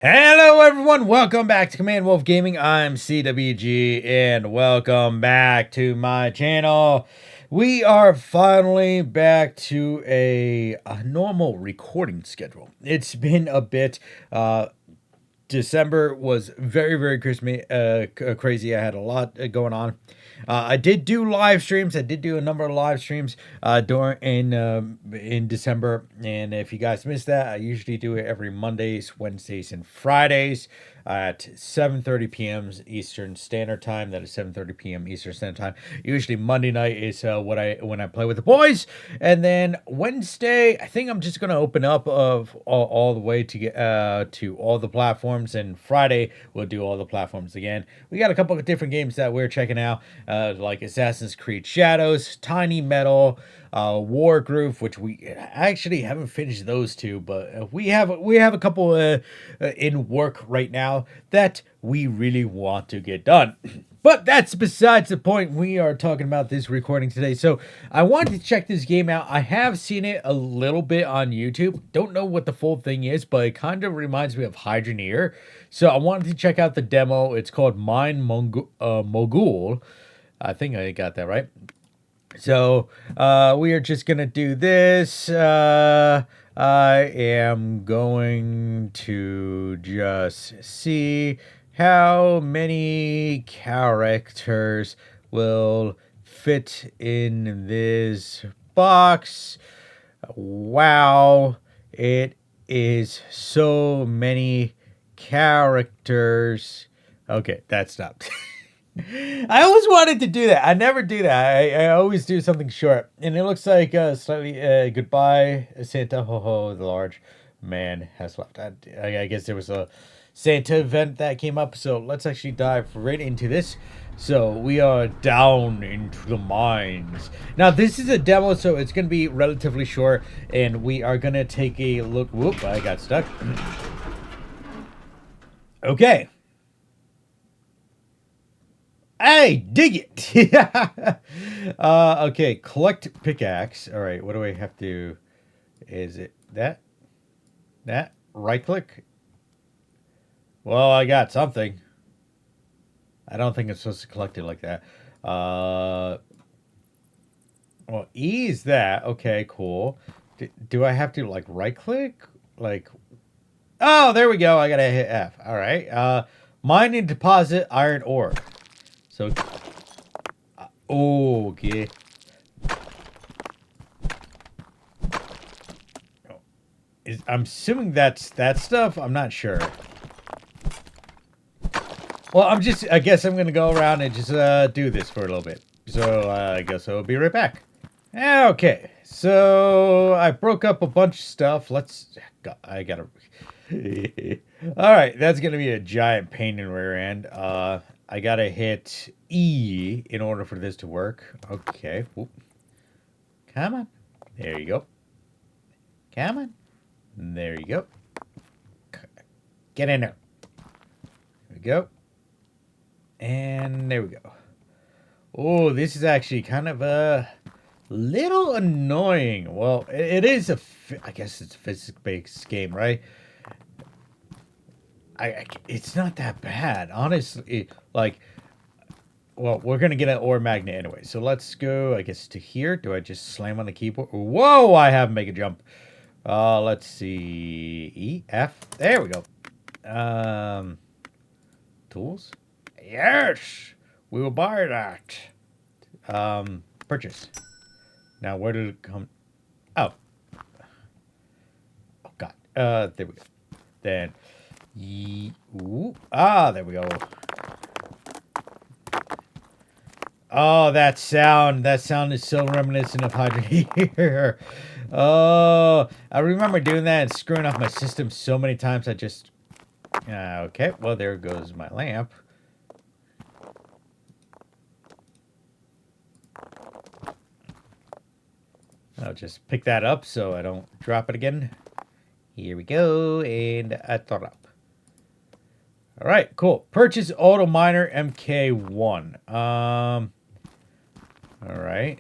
Hello everyone, welcome back to Command Wolf Gaming. I'm CWG and welcome back to my channel. We are finally back to a normal recording schedule. It's been a bit. December was very Christmas crazy. I had a lot going on. I did do live streams. I did do a number of live streams during in December. And if you guys missed that, I usually do it every Mondays, Wednesdays, and Fridays at 7:30 p.m. Eastern Standard Time. That is 7:30 p.m. Eastern Standard Time. Usually Monday night is when I play with the boys, and then Wednesday I think I'm just gonna open up of all the way to get to all the platforms, and Friday we'll do all the platforms again. We got a couple of different games that we're checking out, like Assassin's Creed Shadows, Tiny Metal, War Groove, which we actually haven't finished those two, but we have a couple in work right now that we really want to get done. But that's besides the point. We are talking about this recording today. So I wanted to check this game out. I have seen it a little bit on YouTube. Don't know what the full thing is, but it kind of reminds me of Hydroneer. So I wanted to check out the demo. It's called MineMogul. I think I got that right. So we are just gonna do this. I am going to just see how many characters will fit in this box. Wow, it is so many characters. Okay, that stopped. I always wanted to do that. I never do that. I always do something short. And it looks like slightly goodbye, Santa. Ho ho, the large man has left. I guess there was a Santa event that came up. So let's actually dive right into this. So we are down into the mines. Now this is a demo, so it's going to be relatively short. And we are going to take a look. Whoop, I got stuck. Okay. Hey, dig it. Okay, collect pickaxe. All right, what do I have to? Is it that? Right click? Well, I got something. I don't think it's supposed to collect it like that. Well, E is that. Okay, cool. Do I have to like right click? Like, oh, there we go. I gotta hit F. All right. Mine and deposit iron ore. So, okay. I'm assuming that's that stuff. I'm not sure. Well, I guess I'm going to go around and just do this for a little bit. So, I guess I'll be right back. Okay. So, I broke up a bunch of stuff. I gotta. All right. That's going to be a giant pain in the rear end. I gotta hit E in order for this to work. Okay. Whoop. Come on. There you go. Come on. There you go. Get in there. There we go. And there we go. Oh, this is actually kind of a little annoying. Well, it is I guess it's a physics-based game, right? It's not that bad, honestly. Like, well, we're gonna get an ore magnet anyway. So let's go, I guess, to here. Do I just slam on the keyboard? Whoa! I have make a jump. Let's see. E F. There we go. Tools. Yes, we will buy that. Purchase. Now, where did it come? Oh. Oh God. There we go. Then. Ooh. Ah, there we go. Oh, that sound is so reminiscent of Hydroneer. Oh, I remember doing that and screwing up my system so many times. I just, okay, well, there goes my lamp. I'll just pick that up so I don't drop it again. Here we go, and I throw it up. All right, cool. Purchase Auto Miner MK1. All right.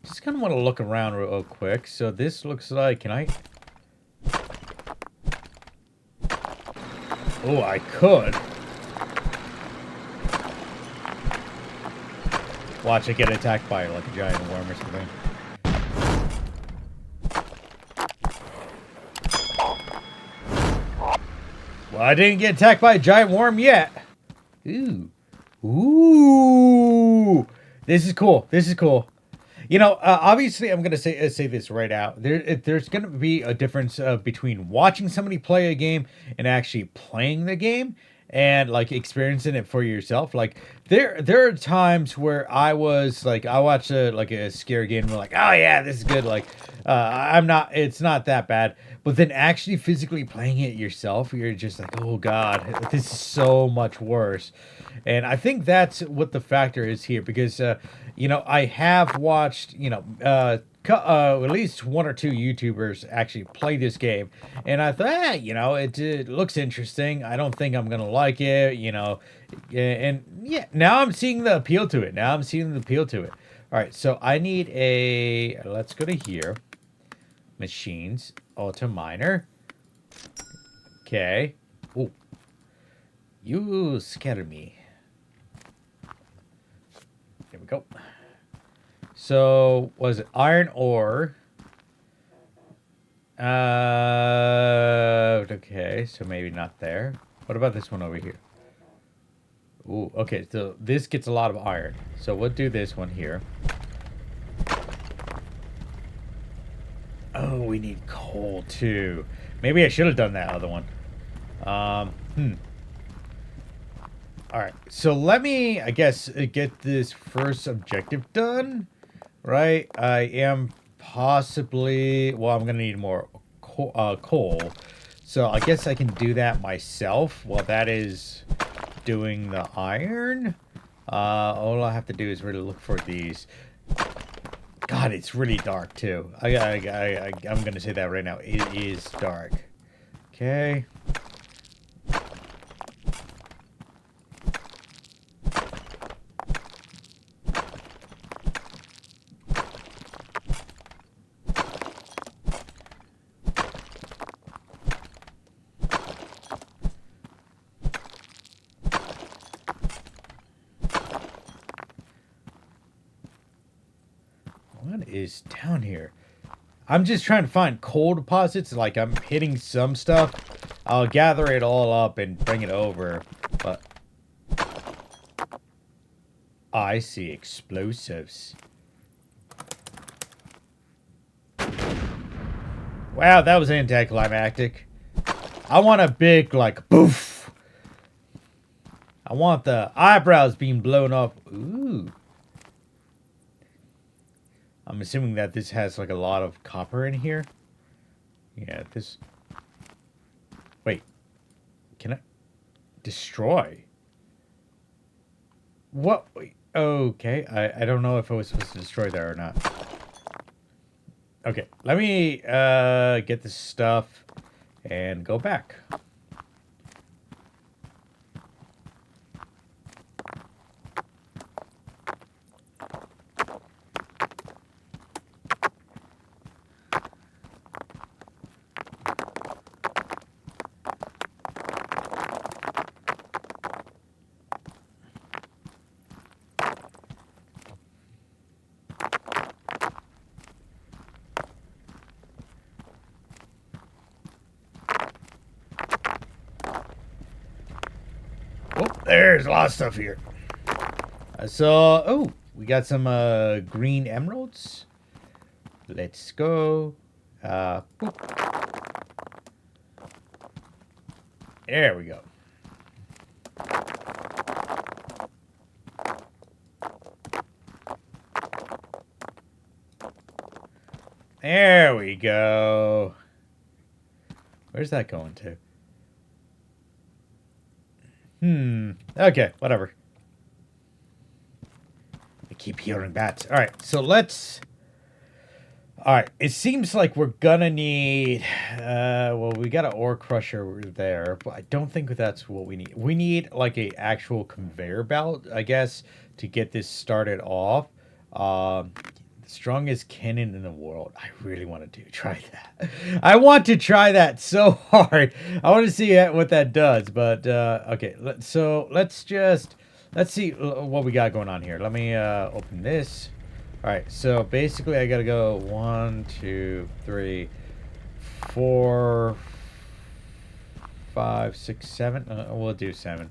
Just kind of want to look around real quick. So this looks like, can I? Oh, I could. Watch it get attacked by like a giant worm or something. Well, I didn't get attacked by a giant worm yet. Ooh. Ooh. This is cool. This is cool. You know, obviously, I'm gonna say this right out. There's gonna be a difference between watching somebody play a game and actually playing the game and like experiencing it for yourself. Like there are times where I was like, I watched like a scary game and we're like, oh yeah, this is good. Like, I'm not. It's not that bad. But then actually physically playing it yourself, you're just like, oh god, this is so much worse. And I think that's what the factor is here because, you know, I have watched, you know, at least one or two YouTubers actually play this game. And I thought, you know, it looks interesting. I don't think I'm going to like it, you know. And yeah, now I'm seeing the appeal to it. Now I'm seeing the appeal to it. All right, so I need a, let's go to here. Machines, auto miner. Okay. Oh, you scared me. There we go. So, was it iron ore? Okay, so maybe not there. What about this one over here? Ooh, okay, so this gets a lot of iron. So we'll do this one here. Oh, we need coal too. Maybe I should have done that other one. All right, so let me, I guess, get this first objective done, right? I am possibly, well, I'm gonna need more coal. So I guess I can do that myself. Well, that is doing the iron. All I have to do is really look for these. God, it's really dark too. I'm gonna say that right now. It is dark. Okay. What is down here? I'm just trying to find coal deposits. Like, I'm hitting some stuff. I'll gather it all up and bring it over. But I see explosives. Wow, that was anticlimactic. I want a big, like, boof. I want the eyebrows being blown up. Ooh. I'm assuming that this has like a lot of copper in here. Yeah, this... Wait. Can I... Destroy? What? Wait. Okay, I don't know if I was supposed to destroy that or not. Okay, let me get this stuff and go back. Oh, there's a lot of stuff here. I saw... Oh, we got some green emeralds. Let's go. Boop. There we go. There we go. Where's that going to? Okay, whatever. I keep hearing bats. All right, so let's... All right, it seems like we're gonna need... well, we got an ore crusher there, but I don't think that's what we need. We need, like, a actual conveyor belt, I guess, to get this started off. Strongest cannon in the world. I really want to try that. I want to try that so hard. I want to see what that does. But okay, let's see what we got going on here. Let me open this. All right, so basically I gotta go 1, 2, 3, 4, 5, 6, 7. We'll do 7.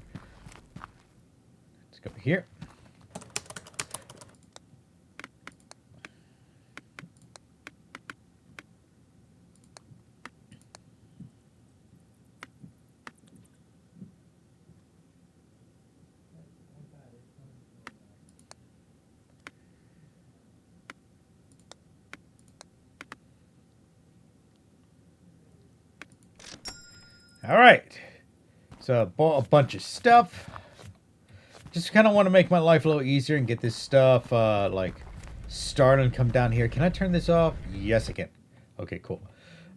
Let's go here. All right, so I bought a bunch of stuff. Just kind of want to make my life a little easier and get this stuff like started and come down here. Can I turn this off? Yes, I can. Okay, cool.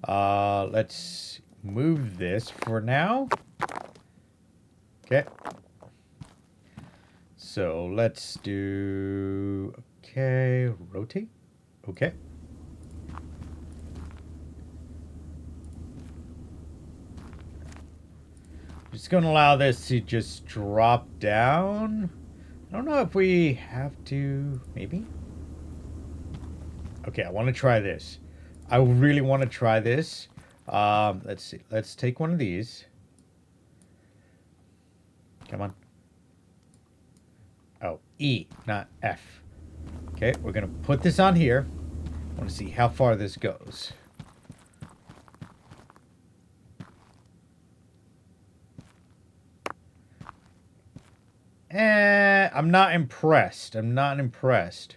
Let's move this for now. Okay. So let's do, okay, rotate. Okay. Just going to allow this to just drop down. I don't know if we have to, maybe. Okay, I want to try this. I really want to try this. Let's see. Let's take one of these. Come on. Oh, E, not F. Okay, we're going to put this on here. I want to see how far this goes. I'm not impressed. I'm not impressed.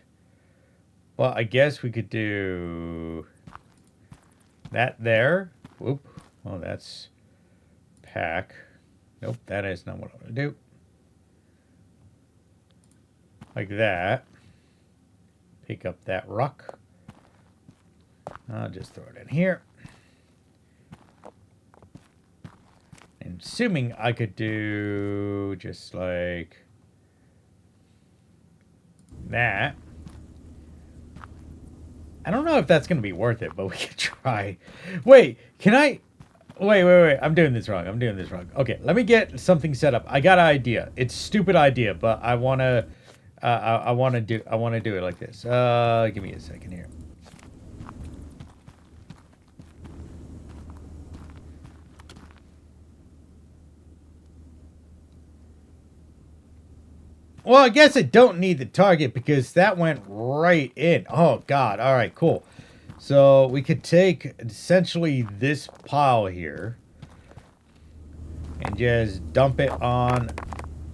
Well, I guess we could do that there. Whoop. Oh, that's pack. Nope, that is not what I want to do. Like that. Pick up that rock. I'll just throw it in here. And assuming I could do just like that. I don't know if that's going to be worth it, but we could try. Wait, can I? Wait. I'm doing this wrong. Okay, let me get something set up. I got an idea. It's a stupid idea, but I want to I want to do it like this. Give me a second here. Well, I guess I don't need the target because that went right in. Oh, God. All right, cool. So we could take essentially this pile here and just dump it on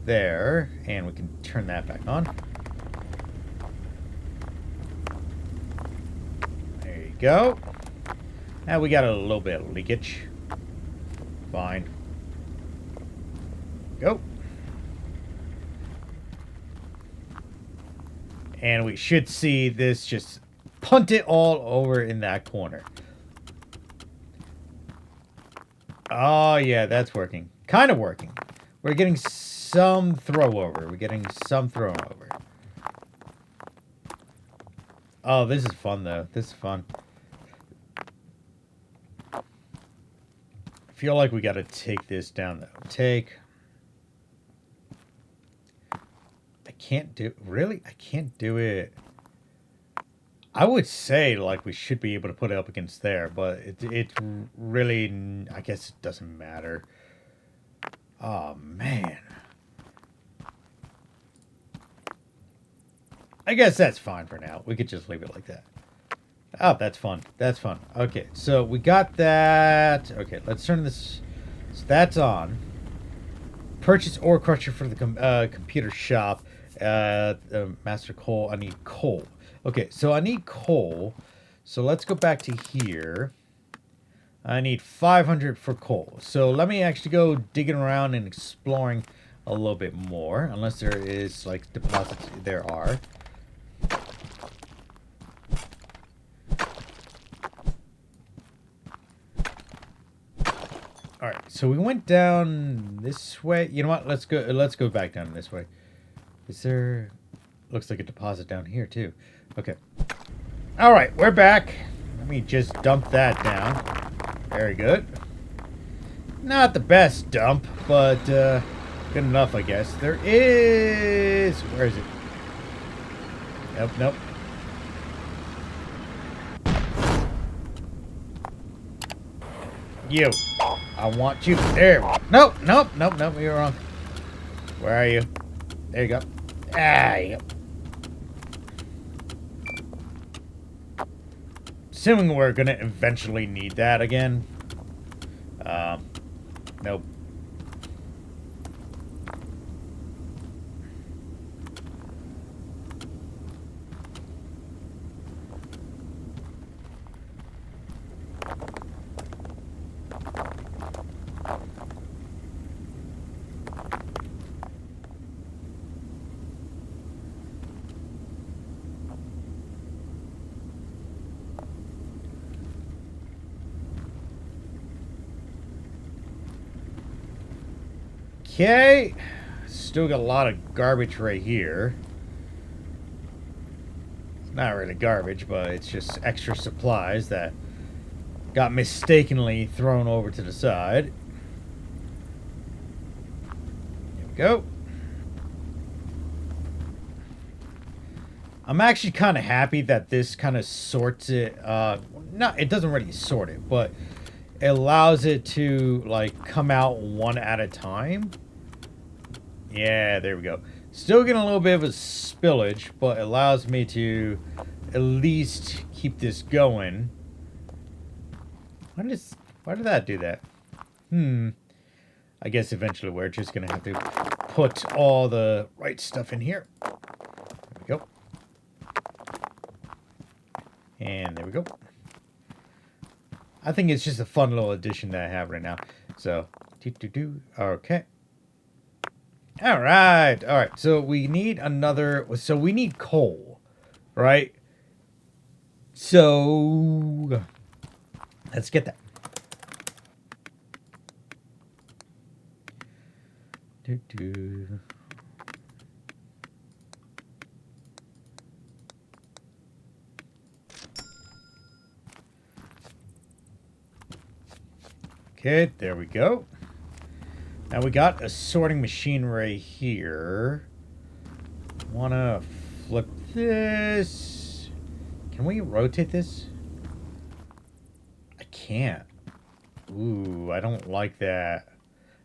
there. And we can turn that back on. There you go. Now we got a little bit of leakage. Fine. Go. And we should see this just punt it all over in that corner. Oh, yeah, that's working. Kind of working. We're getting some throw over. Oh, this is fun, though. This is fun. I feel like we got to take this down, though. Really? I can't do it. I would say, like, we should be able to put it up against there, but it really, I guess it doesn't matter. Oh, man. I guess that's fine for now. We could just leave it like that. Oh, that's fun. That's fun. Okay, so we got that. Okay, let's turn this. So that's on. Purchase ore crusher for the computer shop. Master coal. I need coal. Okay, so I need coal. So let's go back to here. I need 500 for coal. So let me actually go digging around and exploring a little bit more. Unless there is, like, deposits. There are. Alright, so we went down this way. You know what? Let's go back down this way. Is there... Looks like a deposit down here, too. Okay. All right, we're back. Let me just dump that down. Very good. Not the best dump, but good enough, I guess. There is... Where is it? Nope, nope. You. I want you. There. Nope, nope, nope, nope. You're wrong. Where are you? There you go. Ah, yep. Assuming we're gonna eventually need that again. Nope. Okay. Still got a lot of garbage right here. It's not really garbage, but it's just extra supplies that got mistakenly thrown over to the side. There we go. I'm actually kind of happy that this kind of sorts it. It doesn't really sort it, but it allows it to like come out one at a time. Yeah, there we go. Still getting a little bit of a spillage, but it allows me to at least keep this going. Why did that do that? I guess eventually we're just gonna have to put all the right stuff in here. There we go. And there we go. I think it's just a fun little addition that I have right now. So, okay. All right. So we need another. So we need coal, right? So let's get that. Okay, there we go. Now we got a sorting machine right here. Wanna flip this? Can we rotate this? I can't. Ooh, I don't like that.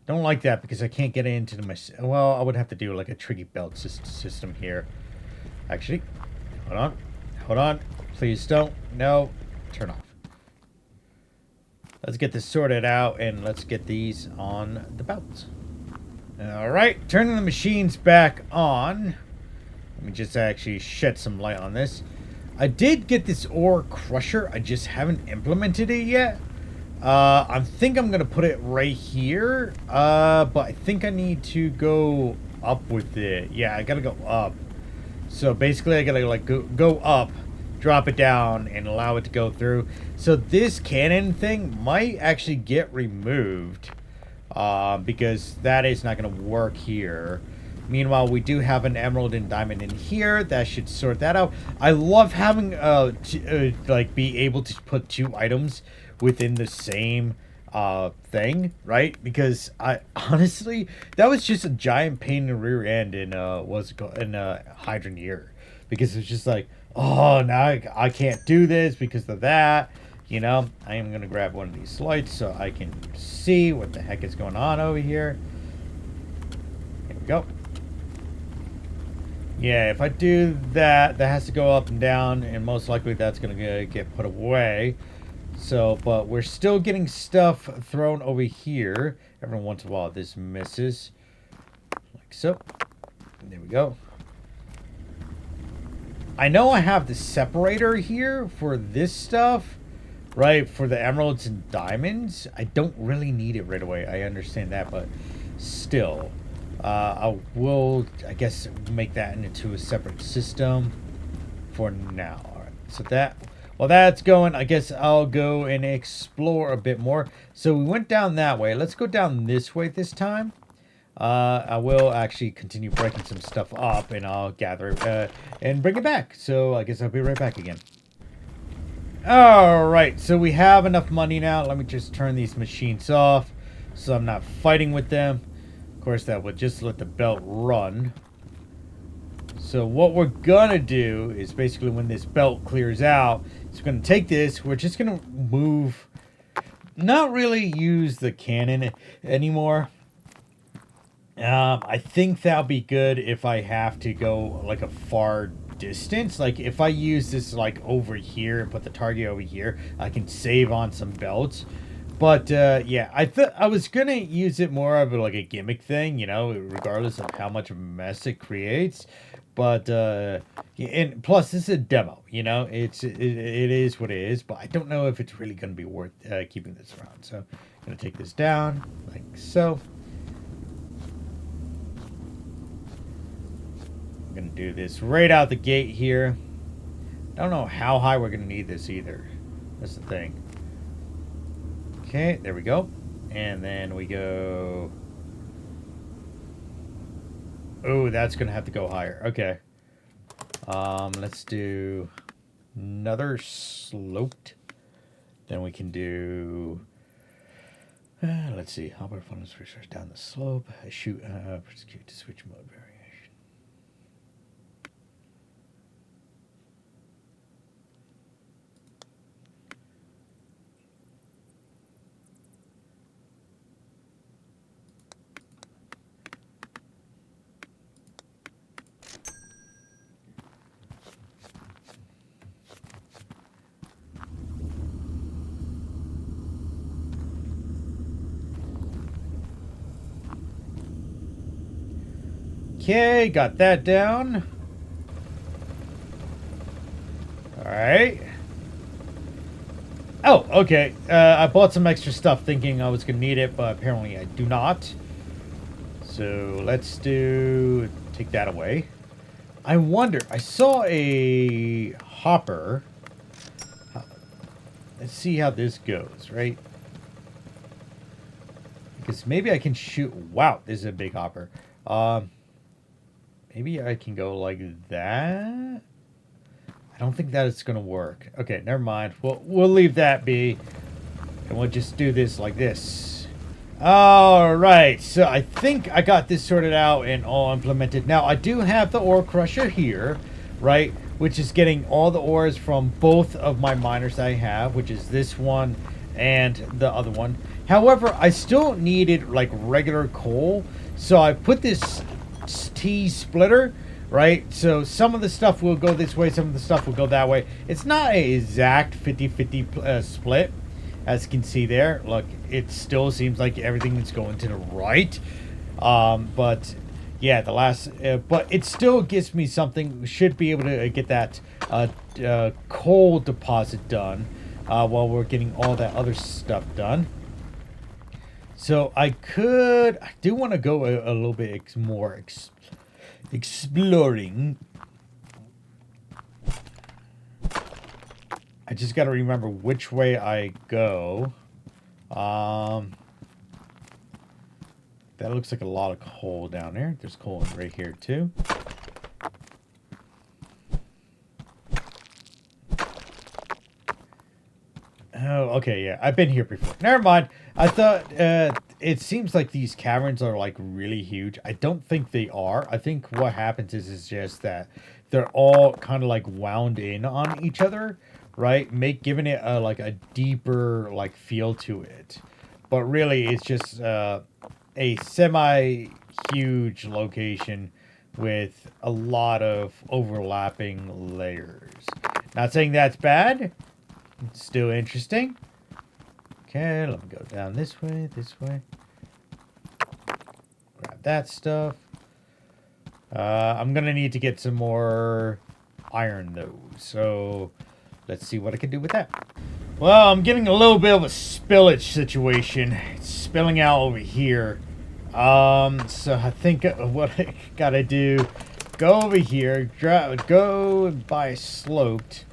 Don't like that because I can't get into the machine. Well, I would have to do like a tricky belt system here. Actually, hold on. Hold on. Please don't. No. Turn off. Let's get this sorted out and let's get these on the belts. Alright, turning the machines back on. Let me just actually shed some light on this. I did get this ore crusher. I just haven't implemented it yet. I think I'm going to put it right here. But I think I need to go up with it. Yeah, I got to go up. So basically I got to like go up, drop it down, and allow it to go through. So this cannon thing might actually get removed. Because that is not going to work here. Meanwhile, we do have an emerald and diamond in here. That should sort that out. I love having, like, be able to put two items within the same thing, right? Because I honestly, that was just a giant pain in the rear end in what's it called, in Hydroneer, because it's just like, oh, now I can't do this because of that. You know, I am gonna grab one of these lights so I can see what the heck is going on over here. Here we go. Yeah, if I do that, that has to go up and down, and most likely that's gonna get put away. So, but we're still getting stuff thrown over here. Every once in a while this misses. Like so. There we go. I know I have the separator here for this stuff, right? For the emeralds and diamonds. I don't really need it right away. I understand that, but still. I will, I guess, make that into a separate system for now. All right, so that... While that's going, I guess I'll go and explore a bit more. So we went down that way. Let's go down this way this time. I will actually continue breaking some stuff up, and I'll gather it and bring it back. So I guess I'll be right back again. All right, so we have enough money now. Let me just turn these machines off so I'm not fighting with them. Of course, that would just let the belt run. So what we're gonna do is basically when this belt clears out, it's gonna take this. We're just gonna move, not really use the cannon anymore. I think that'll be good if I have to go like a far distance. Like if I use this like over here and put the target over here, I can save on some belts. But yeah, I was gonna use it more of like a gimmick thing, you know, regardless of how much of a mess it creates. But and plus this is a demo, you know, it is what it is. But I don't know if it's really gonna be worth keeping this around. So I'm gonna take this down like so. I'm gonna do this right out the gate here. I don't know how high we're gonna need this either. That's the thing. Okay, there we go. And then we go. Oh, that's gonna have to go higher. Okay. Let's do another sloped. Then we can do. Let's see. How about funnels research down the slope? Shoot. Prosecute to switch mode variation. Okay, got that down. Alright. Oh, okay. I bought some extra stuff thinking I was going to need it, but apparently I do not. So let's take that away. I wonder, I saw a hopper. Let's see how this goes, right? Because maybe I can shoot. Wow, this is a big hopper. Maybe I can go like that. I don't think that is going to work. Okay, never mind. We'll leave that be. And we'll just do this like this. Alright, so I think I got this sorted out and all implemented. Now, I do have the ore crusher here, right? Which is getting all the ores from both of my miners that I have, which is this one and the other one. However, I still needed like regular coal. So I put this T-splitter, right? So some of the stuff will go this way, some of the stuff will go that way. It's not an exact 50-50 split, as you can see there. Look, it still seems like everything is going to the right. But yeah, the last, but it still gives me something. We should be able to get that coal deposit done while we're getting all that other stuff done. So I do want to go a little bit more exploring. I just got to remember which way I go. That looks like a lot of coal down there. There's coal right here too. Oh, okay, yeah. I've been here before. Never mind. I thought, it seems like these caverns are, like, really huge. I don't think they are. I think what happens is just that they're all kind of, like, wound in on each other, right? Giving it, like, a deeper, like, feel to it. But really, it's just, a semi-huge location with a lot of overlapping layers. Not saying that's bad. It's still interesting. Okay, let me go down this way, Grab that stuff. I'm gonna need to get some more iron though, so let's see what I can do with that. Well, I'm getting a little bit of a spillage situation. It's spilling out over here. So I think what I gotta do, go over here, go and buy sloped.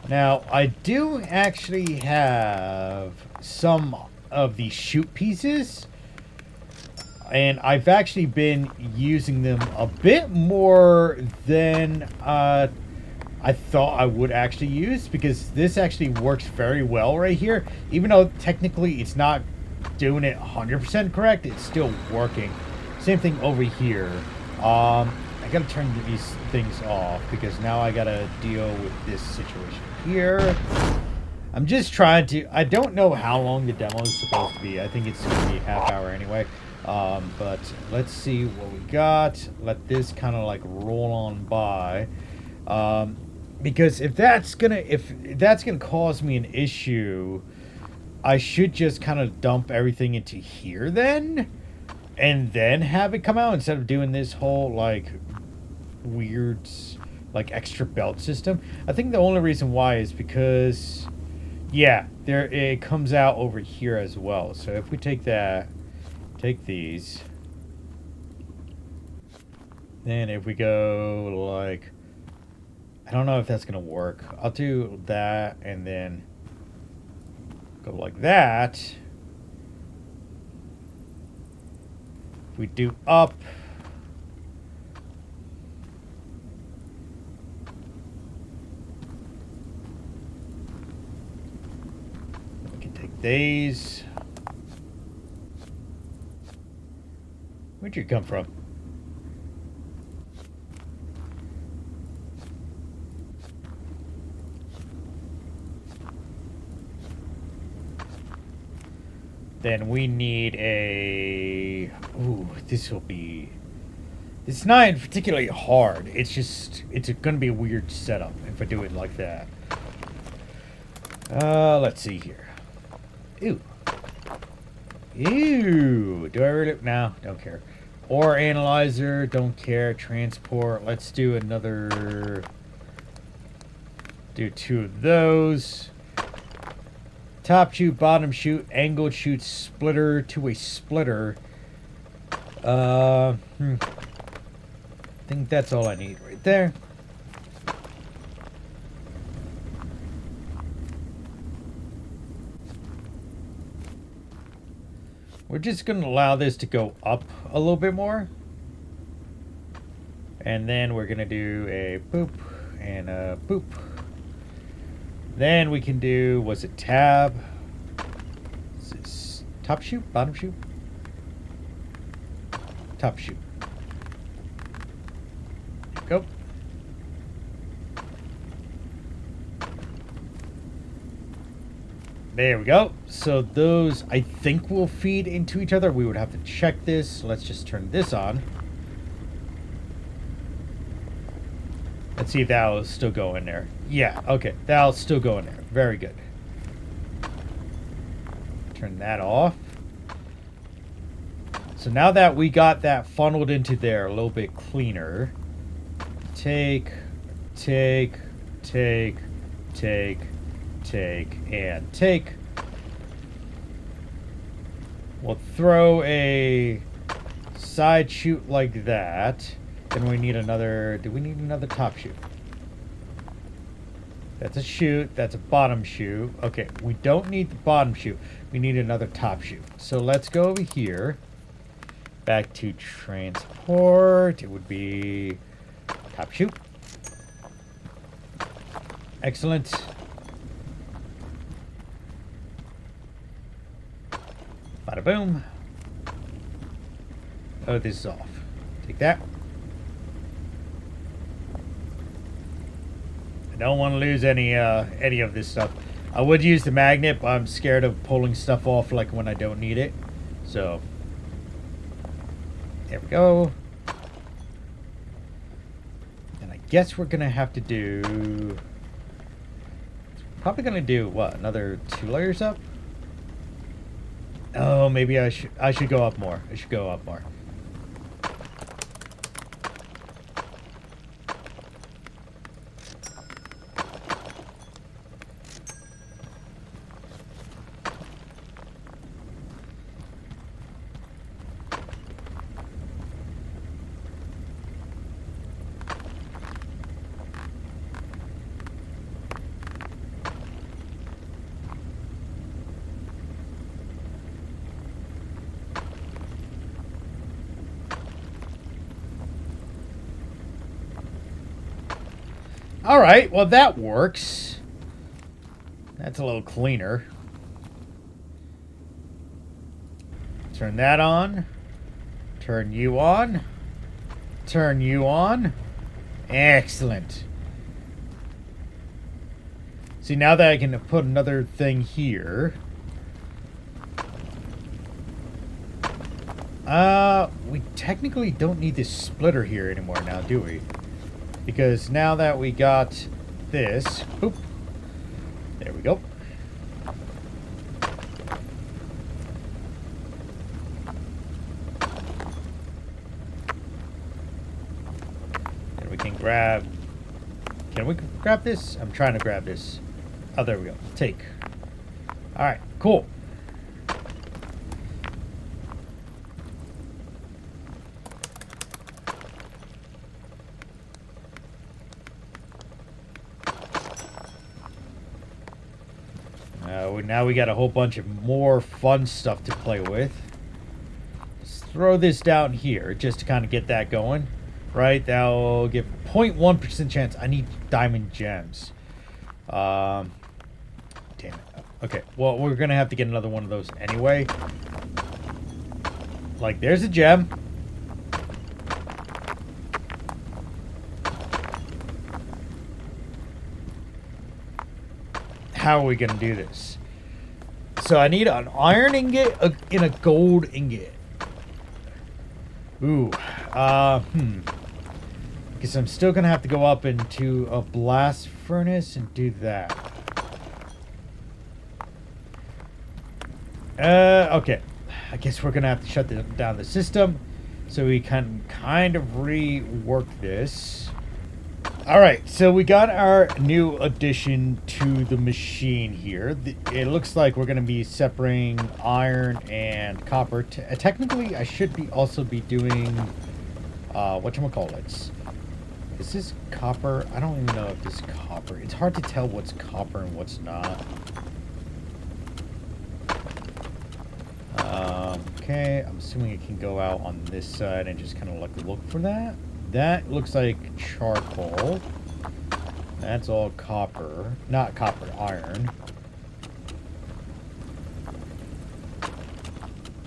Now, I do actually have some of these chute pieces. And I've actually been using them a bit more than I thought I would actually use, because this actually works very well right here. Even though technically it's not doing it 100% correct, it's still working. Same thing over here. I gotta turn these things off because now I gotta deal with this situation here. I'm just trying to... I don't know how long the demo is supposed to be. I think it's going to be a half hour anyway. But let's see what we got. Let this kind of like roll on by. Because if that's gonna cause me an issue, I should just kind of dump everything into here then, and then have it come out instead of doing this whole like weird like extra belt system. I think the only reason why is because, yeah, it comes out over here as well. So if we take these, then if we go like, I don't know if that's gonna work. I'll do that and then go like that. If we do up, we can take these. Where'd you come from? Then we need a... Ooh, this will be... It's not particularly hard. It's just... It's going to be a weird setup if I do it like that. Let's see here. Ew. Ew. Do I really... No, don't care. Ore analyzer, don't care. Transport. Let's do another... Do 2 of those. Top chute, bottom chute, angled chute, splitter to a splitter. I think that's all I need right there. We're just going to allow this to go up a little bit more. And then we're going to do a boop and a boop. Then we can do, was it tab? Is this top chute? Bottom chute? Top chute. Go. There we go. So those, I think, will feed into each other. We would have to check this. Let's just turn this on. Let's see if that'll still go in there. Yeah, okay. That'll still go in there. Very good. Turn that off. So now that we got that funneled into there a little bit cleaner, take, and take. We'll throw a side chute like that. Then we need another... Do we need another top chute? That's a chute. That's a bottom chute. Okay, we don't need the bottom chute. We need another top chute. So let's go over here. Back to transport. It would be top chute. Excellent. Bada boom. Oh, this is off. Take that. I don't want to lose any of this stuff. I would use the magnet, but I'm scared of pulling stuff off like when I don't need it. So there we go. And I guess we're gonna have to do... Probably gonna do what? Another 2 layers up? Oh, maybe I should go up more. I should go up more. All right, well, that works. That's a little cleaner. Turn that on. Turn you on. Turn you on. Excellent. See, now that I can put another thing here. We technically don't need this splitter here anymore now, do we? Because now that we got this, boop, there we go. And we can grab, can we grab this? I'm trying to grab this. Oh, there we go. Take. All right, cool. Now we got a whole bunch of more fun stuff to play with. Let's throw this down here just to kind of get that going. Right, that'll give 0.1% chance. I need diamond gems. Damn it. Okay, well, we're going to have to get another one of those anyway. Like, there's a gem. How are we going to do this? So I need an iron ingot in a gold ingot. Ooh. Because I'm still going to have to go up into a blast furnace and do that. Okay. I guess we're going to have to shut down the system so we can kind of rework this. Alright, so we got our new addition to the machine here. It looks like we're going to be separating iron and copper. Technically, I should also be doing, whatchamacallits. Is this copper? I don't even know if this is copper. It's hard to tell what's copper and what's not. Okay, I'm assuming it can go out on this side and just kind of like look for that. That looks like charcoal. That's all copper. Not copper, iron.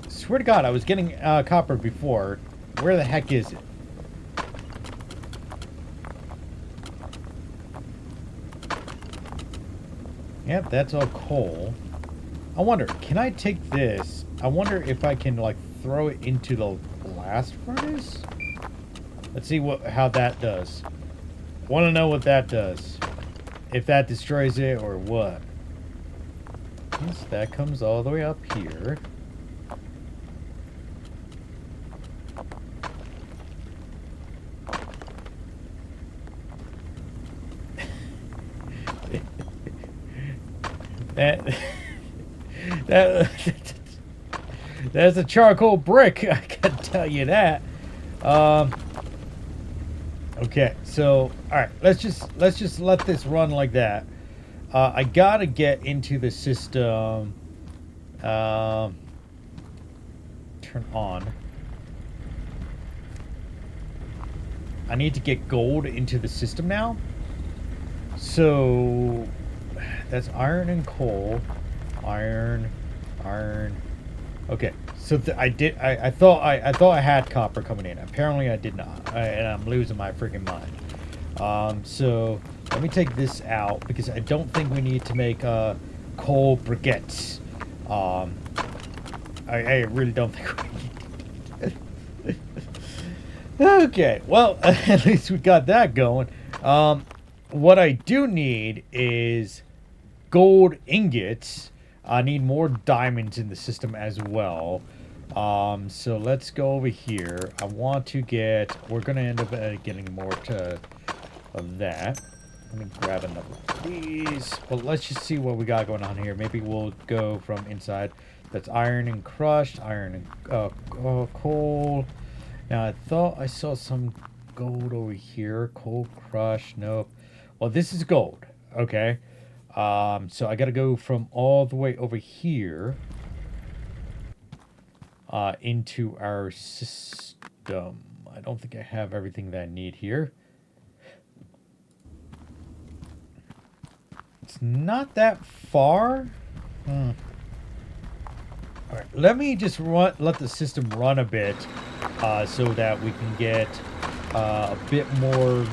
Swear to God, I was getting copper before. Where the heck is it? Yep, that's all coal. I wonder, can I take this? I wonder if I can, like, throw it into the blast furnace? Let's see how that does. Want to know what that does. If that destroys it or what. Yes, that comes all the way up here. That's a charcoal brick. I can tell you that. Okay, so all right, let's just let this run like that. I gotta get into the system. Turn on. I need to get gold into the system now. So that's iron and coal. Iron. Okay, so I thought I had copper coming in. Apparently I did not, and I'm losing my freaking mind. So let me take this out because I don't think we need to make coal briquettes. I really don't think we need. Okay, well, at least we got that going. What I do need is gold ingots. I need more diamonds in the system as well. So let's go over here. I want to get... We're going to end up getting more of that. Let me grab another one of these. Well, let's just see what we got going on here. Maybe we'll go from inside. That's iron and crushed. Iron and coal. Now, I thought I saw some gold over here. Coal crushed. Nope. Well, this is gold. Okay. So I got to go from all the way over here into our system. I don't think I have everything that I need here. It's not that far. Hmm. All right, let me just let the system run a bit, so that we can get a bit more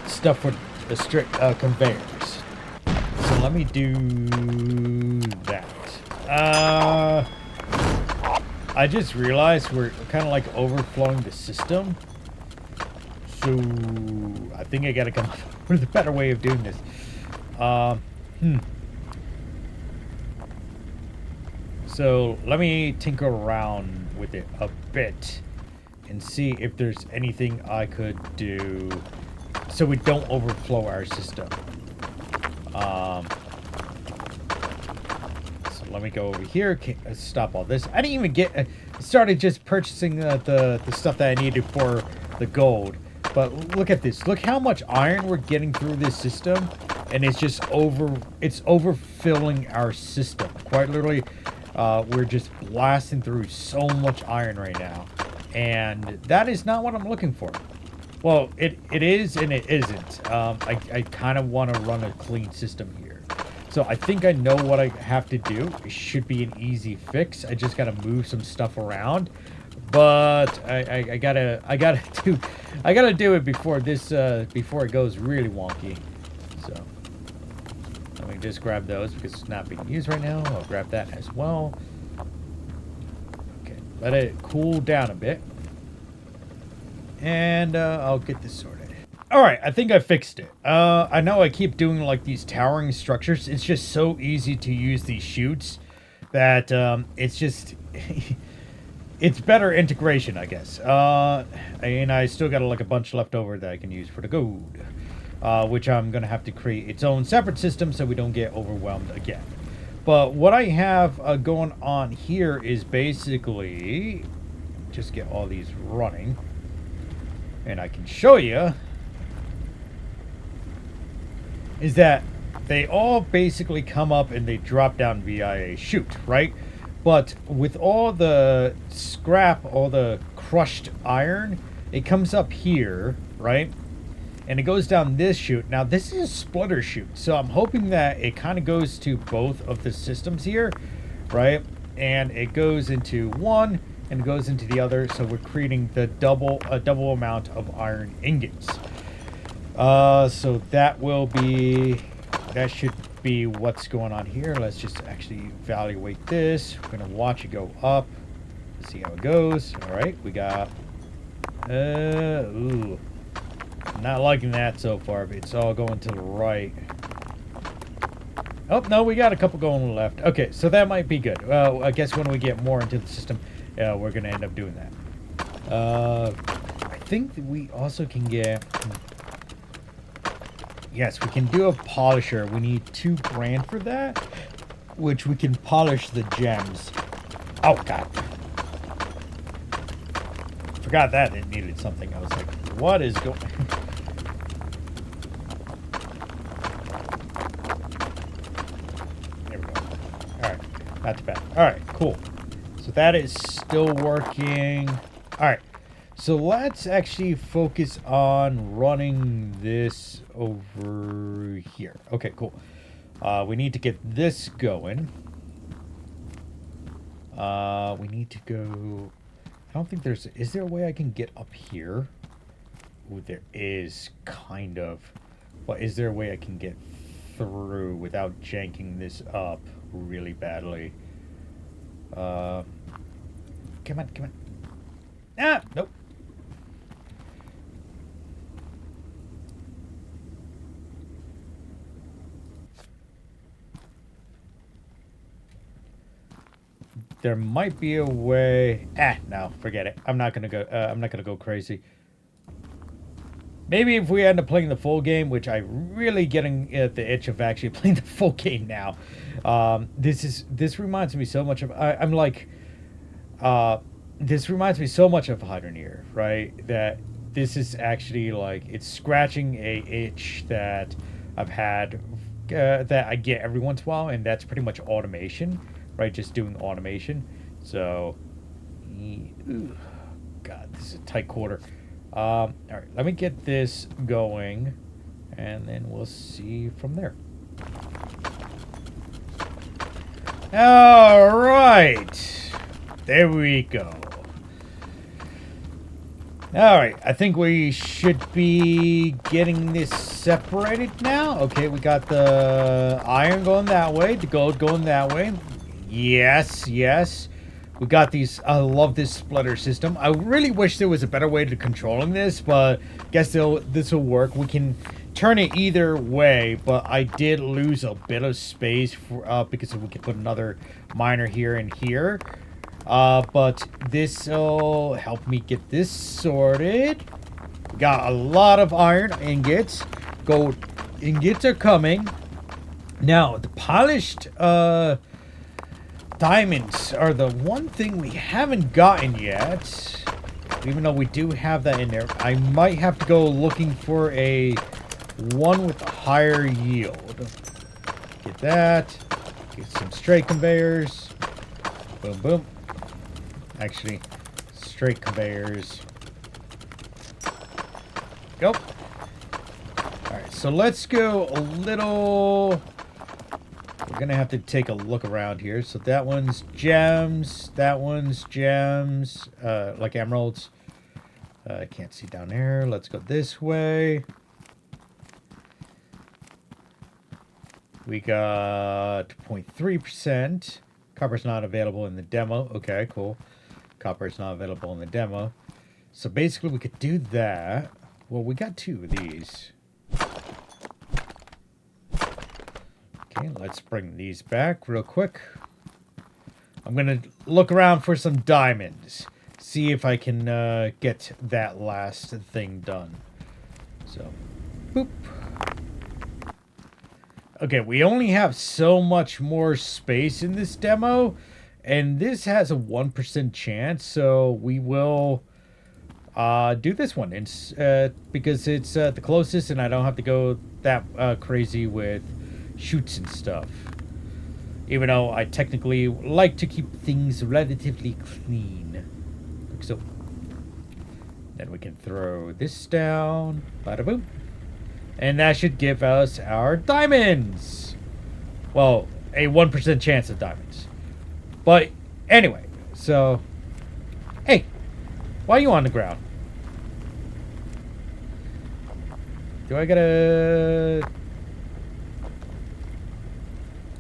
stuff for the strict conveyors. So let me do that. I just realized we're kind of like overflowing the system. So I think I gotta come up with a better way of doing this. So let me tinker around with it a bit and see if there's anything I could do so we don't overflow our system. So let me go over here. Stop all this. I didn't even get started just purchasing the stuff that I needed for the gold. But look at this. Look how much iron we're getting through this system, and it's just it's overfilling our system. Quite literally, we're just blasting through so much iron right now, and that is not what I'm looking for. Well, it is and it isn't. I kind of want to run a clean system here. So I think I know what I have to do. It should be an easy fix. I just got to move some stuff around. But I gotta do it before before it goes really wonky. So let me just grab those because it's not being used right now. I'll grab that as well. Okay, let it cool down a bit. And I'll get this sorted. Alright, I think I fixed it. I know I keep doing like these towering structures. It's just so easy to use these chutes that it's just... it's better integration, I guess. And I still got like a bunch left over that I can use for the gold. Which I'm going to have to create its own separate system so we don't get overwhelmed again. But what I have going on here is basically... just get all these running. And I can show you... is that they all basically come up and they drop down via a chute, right? But with all the scrap, all the crushed iron, it comes up here, right? And it goes down this chute. Now, this is a splitter chute, so I'm hoping that it kind of goes to both of the systems here, right? And it goes into one and goes into the other, so we're creating the double amount of iron ingots. So that should be what's going on here. Let's just actually evaluate this. We're gonna watch it go up. See how it goes. All right, we got. Ooh, not liking that so far. But it's all going to the right. Oh no, we got a couple going to the left. Okay, so that might be good. Well, I guess when we get more into the system, we're gonna end up doing that. I think that we also can get. Yes, we can do a polisher. We need 2 grand for that, which we can polish the gems. Oh, God. Forgot that it needed something. I was like, what is going... There we go. Alright, not too bad. Alright, cool. So that is still working. Alright. So let's actually focus on running this over here. Okay, cool. We need to get this going. We need to go... I don't think there's... Is there a way I can get up here? Ooh, there is, kind of. But is there a way I can get through without janking this up really badly? Come on, come on. Ah, nope. There might be a way. No, forget it. I'm not gonna go. I'm not gonna go crazy. Maybe if we end up playing the full game, which I'm really getting at the itch of actually playing the full game now. This reminds me so much of. I'm like, this reminds me so much of Hydroneer, right? That this is actually like it's scratching a itch that I've had that I get every once in a while, and that's pretty much automation. Right, just doing automation. So, God, this is a tight quarter. All right, let me get this going, and then we'll see from there. All right, there we go. All right, I think we should be getting this separated now. Okay, we got the iron going that way, the gold going that way. Yes, yes. We got these. I love this splitter system. I really wish there was a better way to controlling this, but guess this will work. We can turn it either way, but I did lose a bit of space for, because we could put another miner here and here. But this will help me get this sorted. We got a lot of iron ingots. Gold ingots are coming. Now, the polished diamonds are the one thing we haven't gotten yet. Even though we do have that in there. I might have to go looking for a one with a higher yield. Get that. Get some straight conveyors. Boom, boom. Actually, straight conveyors. Go. Alright, so let's go a little... We're going to have to take a look around here. So that one's gems. That one's gems. Like emeralds. I can't see down there. Let's go this way. We got 0.3%. Copper's not available in the demo. Okay, cool. Copper is not available in the demo. So basically we could do that. Well, we got two of these. Okay, let's bring these back real quick. I'm going to look around for some diamonds. See if I can get that last thing done. So, boop. Okay, we only have so much more space in this demo. And this has a 1% chance, so we will do this one. It's, because it's the closest and I don't have to go that crazy with shoots and stuff. Even though I technically like to keep things relatively clean. Like so. Then we can throw this down. Bada boom. And that should give us our diamonds. Well, a 1% chance of diamonds. But anyway, so, hey, why are you on the ground? Do I gotta...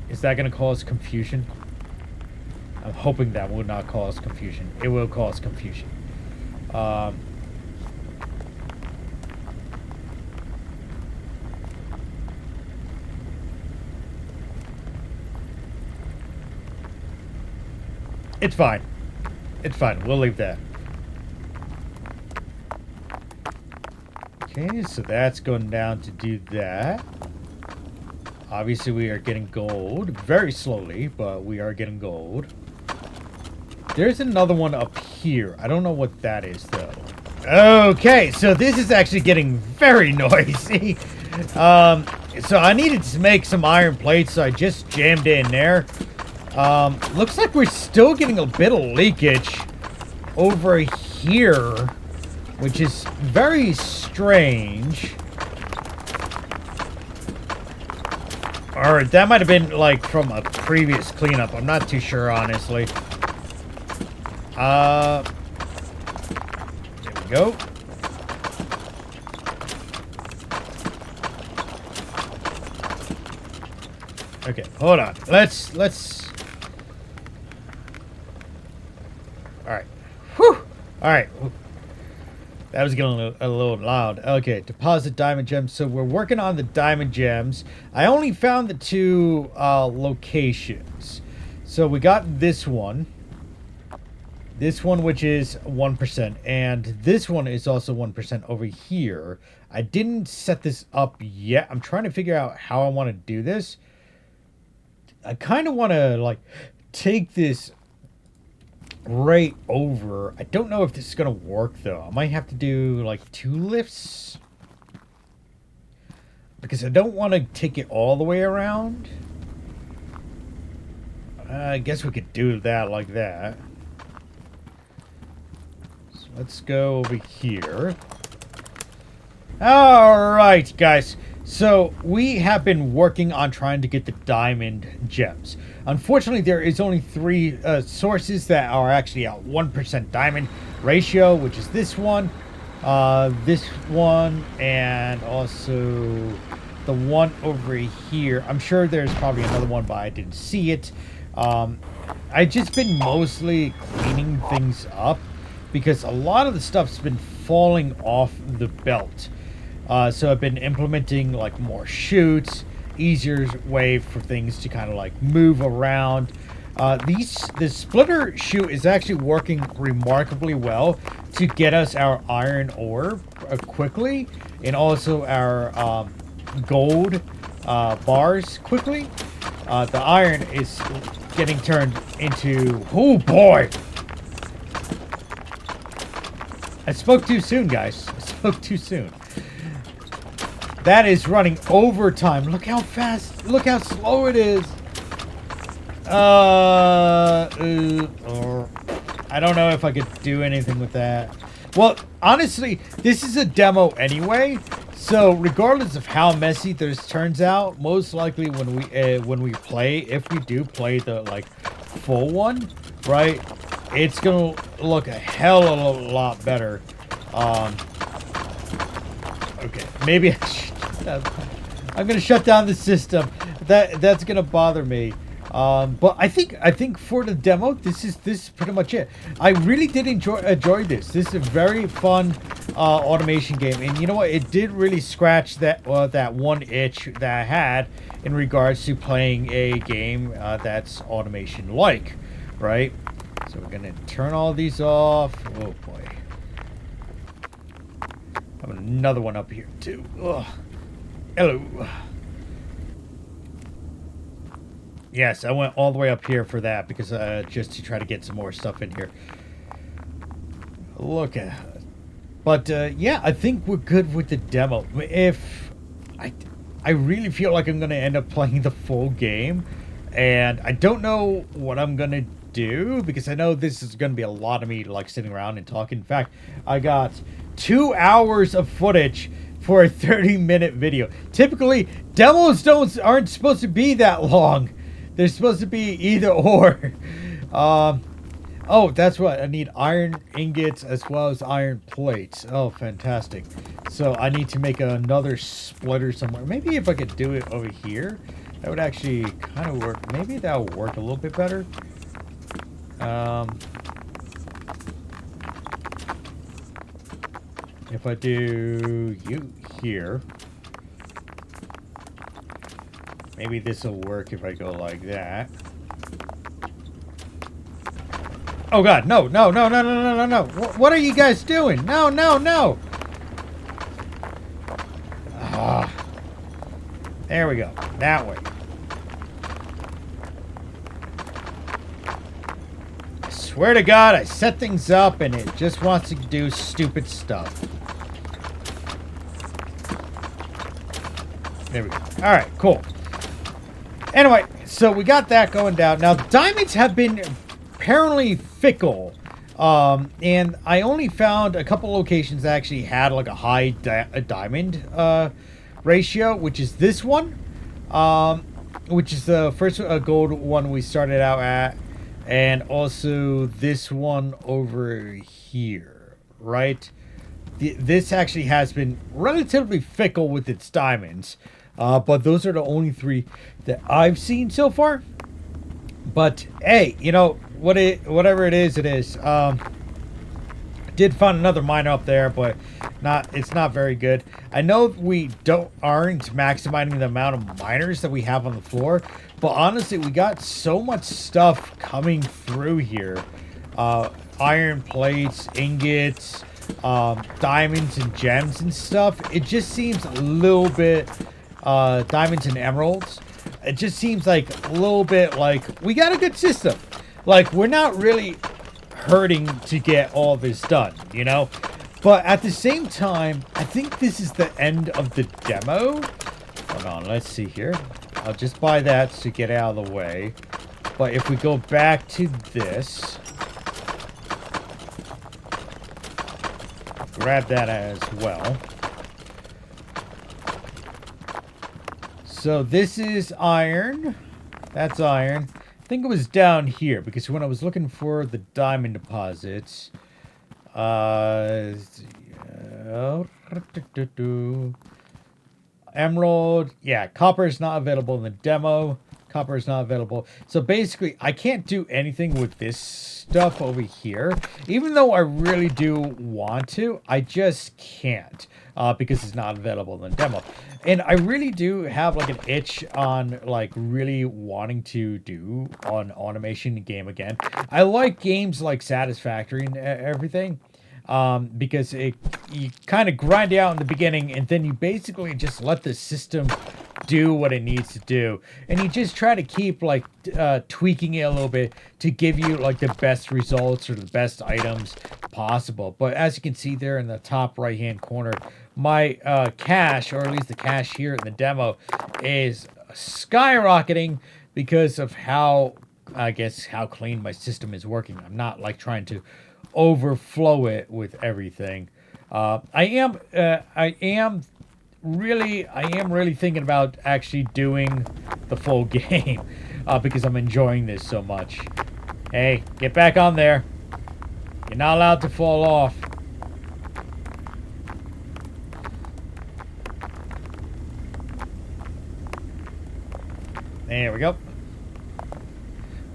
Is that gonna cause confusion? I'm hoping that will not cause confusion. It will cause confusion. It's fine. It's fine. We'll leave that. Okay, so that's going down to do that. Obviously, we are getting gold. Very slowly, but we are getting gold. There's another one up here. I don't know what that is, though. Okay, so this is actually getting very noisy. So I needed to make some iron plates, so I just jammed it in there. Looks like we're still getting a bit of leakage over here, which is very strange. Or that might have been like from a previous cleanup. I'm not too sure, honestly. There we go. Okay, hold on. Let's Alright. Whew! Alright. That was getting a little loud. Okay, deposit diamond gems. So we're working on the diamond gems. I only found the two locations. So we got this one. This one, which is 1%. And this one is also 1% over here. I didn't set this up yet. I'm trying to figure out how I want to do this. I kind of want to, like, take this right over. I don't know if this is going to work, though. I might have to do, like, 2 lifts. Because I don't want to take it all the way around. I guess we could do that like that. So let's go over here. Alright, guys. So we have been working on trying to get the diamond gems. Unfortunately, there is only three sources that are actually at 1% diamond ratio, which is this one, and also the one over here. I'm sure there's probably another one, but I didn't see it. I've just been mostly cleaning things up because a lot of the stuff's been falling off the belt. So I've been implementing like more chutes, easier way for things to kind of like move around. This splitter chute is actually working remarkably well to get us our iron ore quickly, and also our gold bars quickly. The iron is getting turned into... Oh boy! I spoke too soon, guys. I spoke too soon. That is running overtime. Look how fast, look how slow it is. I don't know if I could do anything with that. Well, honestly, this is a demo anyway. So regardless of how messy this turns out, most likely when we play, if we do play the like full one, right, it's gonna look a hell of a lot better. Okay, maybe I'm gonna shut down the system. That's gonna bother me. But I think for the demo, this is pretty much it. I really did enjoy this. This is a very fun automation game, and you know what? It did really scratch that one itch that I had in regards to playing a game that's automation like, right? So we're gonna turn all these off. Oh boy. I have another one up here too. Ugh. Hello. Yes, I went all the way up here for that because just to try to get some more stuff in here. Look at, but yeah, I think we're good with the demo. If I really feel like I'm gonna end up playing the full game, and I don't know what I'm gonna do because I know this is gonna be a lot of me like sitting around and talking. In fact, I got 2 hours of footage for a 30-minute video. Typically, demos aren't supposed to be that long. They're supposed to be either or. Oh, that's what I need: iron ingots as well as iron plates. Oh, fantastic! So I need to make another splitter somewhere. Maybe if I could do it over here, that would actually kind of work. Maybe that would work a little bit better. If I do you here, maybe this will work if I go like that. Oh god, no, no, no, no, no, no, no, no. What are you guys doing? No, no, no. Ah. There we go. That way. I swear to God, I set things up and it just wants to do stupid stuff. There we go. Alright, cool. Anyway, so we got that going down. Now, diamonds have been apparently fickle. And I only found a couple locations that actually had like a high diamond ratio, which is this one. Which is the first gold one we started out at. And also this one over here, right? This actually has been relatively fickle with its diamonds. But those are the only three that I've seen so far. But hey, you know, whatever it is, it is. Did find another miner up there, but it's not very good. I know we aren't maximizing the amount of miners that we have on the floor, but honestly, we got so much stuff coming through here. Iron plates, ingots, diamonds and gems and stuff. It just seems a little bit diamonds and emeralds. It just seems like a little bit like we got a good system. Like, we're not really hurting to get all this done, you know? But at the same time, I think this is the end of the demo. Hold on, let's see here. I'll just buy that to get out of the way. But if we go back to this, grab that as well. So this is iron. That's iron. I think it was down here because when I was looking for the diamond deposits, emerald. Yeah, copper is not available in the demo. Copper is not available. So basically, I can't do anything with this stuff over here. Even though I really do want to, I just can't. Because it's not available in the demo. And I really do have like an itch on like really wanting to do on automation game again. I like games like Satisfactory and everything. Because you kind of grind it out in the beginning and then you basically just let the system do what it needs to do, and you just try to keep like tweaking it a little bit to give you like the best results or the best items possible. But as you can see there in the top right hand corner, my cache, or at least the cache here in the demo, is skyrocketing because of how, I guess, how clean my system is working. I'm not like trying to overflow it with everything. I am really thinking about actually doing the full game because I'm enjoying this so much. Hey, get back on there. You're not allowed to fall off. There we go.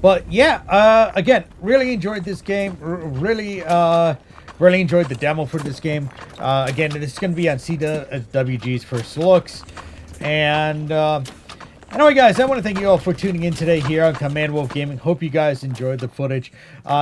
But yeah, again, really enjoyed this game. Really enjoyed the demo for this game. Again, this is going to be on CWG's first looks. And anyway, guys, I want to thank you all for tuning in today here on Command Wolf Gaming. Hope you guys enjoyed the footage.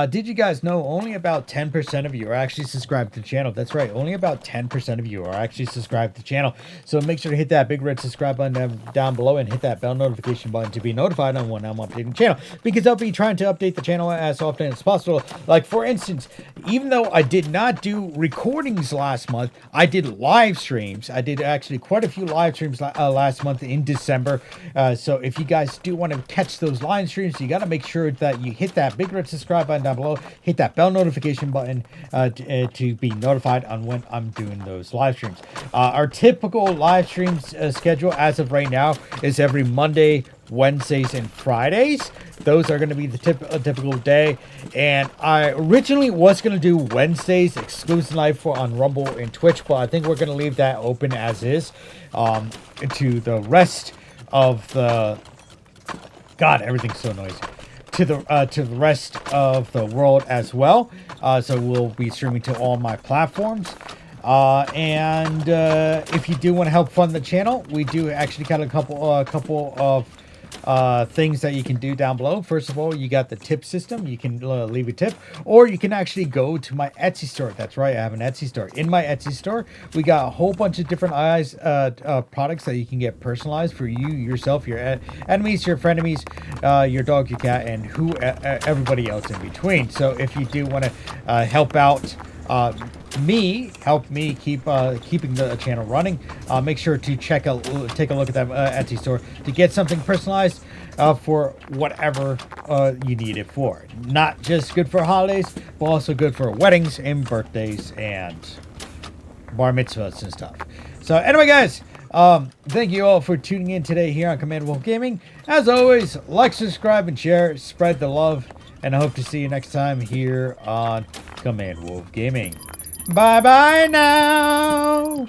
Did you guys know only about 10% of you are actually subscribed to the channel? That's right, only about 10% of you are actually subscribed to the channel. So make sure to hit that big red subscribe button down below and hit that bell notification button to be notified on when I'm updating the channel. Because I'll be trying to update the channel as often as possible. Like, for instance, even though I did not do recordings last month, I did live streams. I did actually quite a few live streams last month in December. So if you guys do want to catch those live streams, you got to make sure that you hit that big red subscribe button down below, hit that bell notification button to be notified on when I'm doing those live streams. Our typical live streams schedule as of right now is every Monday, Wednesdays, and Fridays. Those are going to be the typical day. And I originally was going to do Wednesdays exclusive live on Rumble and Twitch, but I think we're going to leave that open as is to the rest of the... God, everything's so noisy. To the rest of the world as well. So we'll be streaming to all my platforms. And if you do want to help fund the channel, we do actually got a couple of things that you can do down below. First of all, you got the tip system. You can leave a tip, or you can actually go to my Etsy store. That's right, I have an Etsy store. In my Etsy store, we got a whole bunch of different products that you can get personalized for you, yourself, your enemies, your frenemies, your dog, your cat, and everybody else in between. So if you do want to help out help me keeping the channel running, make sure to take a look at that Etsy store to get something personalized for whatever you need it for. Not just good for holidays, but also good for weddings and birthdays and bar mitzvahs and stuff. So anyway, guys, thank you all for tuning in today here on Command Wolf Gaming. As always, like, subscribe, and share. Spread the love, and I hope to see you next time here on Command Wolf Gaming. Bye bye now.